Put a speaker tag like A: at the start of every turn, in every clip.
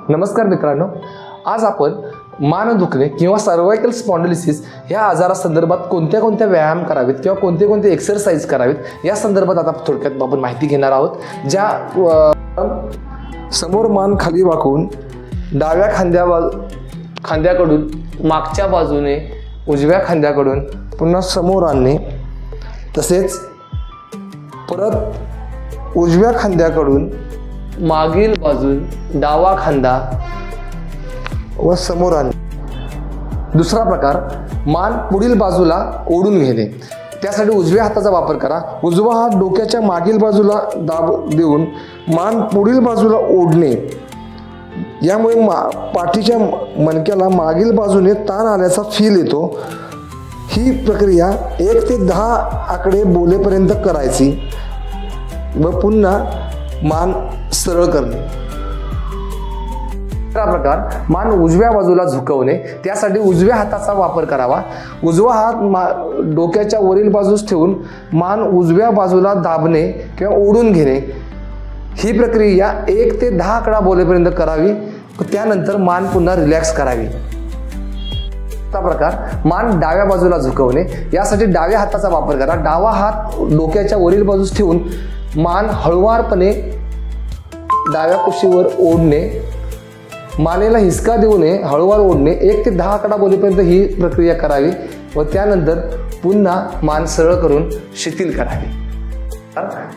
A: नमस्कार मित्रांनो, आज आपण मान दुखणे किंवा सर्वायकल स्पॉन्डिलिसिस या आजारासंदर्भात कोणत्या व्यायाम करावेत किंवा कोणते एक्सरसाइज करावेत या संदर्भात आता थोडक्यात आपण माहिती घेणार आहोत। ज्या समोर मान खाली वाकवून डाव्या खांद्याकडून मागच्या बाजूने उजव्या खांद्याकडून पुन्हा समोर आणणे, तसेच परत उजव्या खांद्याकडून मागील बाजून डावा खांदा व समोर आणणे। दुसरा प्रकार, मान पुढील बाजूला ओढून घेणे। त्यासाठी उजव्या हाताचा वापर करा। उजवा हात डोक्याच्या मागील बाजूला दाब देऊन मान पुढील बाजूला ओढणे, यामुळे पाठीच्या मणक्याला मागील बाजूने ताण आल्याचा फील येतो। ही प्रक्रिया 1 ते 10 आकडे बोलेपर्यंत करायची व पुन्हा मान सरळ करणे। दुसरा प्रकार, मान उजव्या बाजूला झुकवणे। त्यासाठी उजव्या हाताचा वापर करावा। उजवा हात डोक्याच्या वरील बाजूस ठेवून मान उजव्या बाजूला दाबणे किंवा ओढून घेणे। ही प्रक्रिया 1 ते 10 आकडा बोलेपर्यंत करावी, त्यानंतर मान पुन्हा रिलॅक्स करावी। दुसरा प्रकार, मान डाव्या बाजूला झुकवणे। यासाठी डाव्या हाताचा वापर करा। डावा हात डोक्याच्या वरील बाजूस ठेवून मान हळुवारपणे डाव्या कुशीवर ओढणे, मानेला हिसका देऊ नये, हळूवार ओढणे। 1 ते 10 आकडा बोलेपर्यंत ही प्रक्रिया करावी व त्यानंतर पुन्हा मान सरळ करून शिथिल करावी।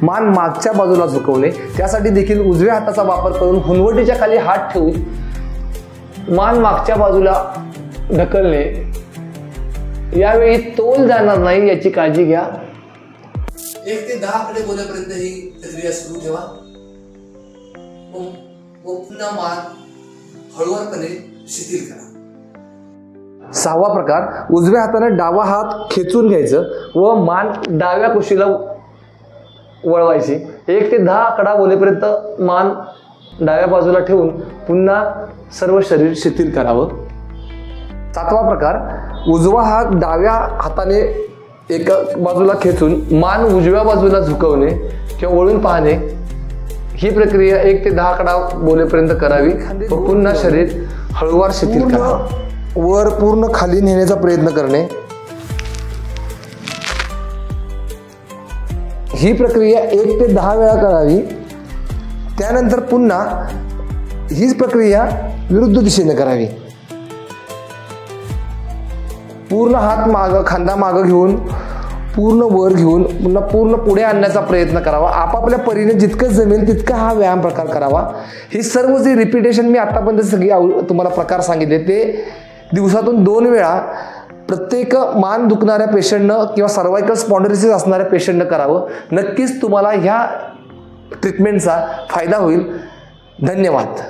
A: मान मागच्या बाजूला झुकवणे। त्यासाठी देखील उजव्या हाताचा वापर करून हुनवटीच्या खाली हात ठेवून मान मागच्या बाजूला ढकलणे। यावेळी तोल जाणार नाही याची काळजी घ्या।
B: 1 ते 10 आकडे बोलेपर्यंत ही प्रक्रिया सुरू ठेवा व पुन्हा मान हळुवारपणे शिथिल करा।
A: 6वा प्रकार, उजव्या हाताने डावा हात खेचून घ्यायचं व मान डाव्या कुशीला वळवायची। 1 ते 10 आकडा बोलेपर्यंत मान डाव्या बाजूला ठेवून पुन्हा सर्व शरीर शिथिल करावं। 7वा प्रकार, उजवा हात डाव्या हाताने एका बाजूला खेचून मान उजव्या बाजूला झुकवणे किंवा वळून पाहणे। ही प्रक्रिया 1 ते 10 आकडा बोलेपर्यंत करावी व पुन्हा शरीर हळूवार शिथिल करावे। वर पूर्ण खाली नेण्याचा प्रयत्न करणे। ही प्रक्रिया 1 ते 10 वेळा करावी। त्यानंतर पुन्हा हीच प्रक्रिया विरुद्ध दिशेने करावी। पूर्ण हात खांदा मागं घेऊन पूर्ण वर घेऊन पुन्हा पूर्ण पुढे आणण्याचा प्रयत्न करावा। आपापल्या परीने जितकं जमेल तितका हा व्यायाम प्रकार करावा। ही सर्व जे रिपिटेशन मी आतापर्यंत सगळी तुम्हाला प्रकार सांगितले ते दिवसातून 2 वेळा प्रत्येक मान दुखणाऱ्या पेशंटनं किंवा सर्वायकल स्पॉन्डिलिसिस असणाऱ्या पेशंटनं करावं। नक्कीच तुम्हाला ह्या ट्रीटमेंटचा फायदा होईल। धन्यवाद।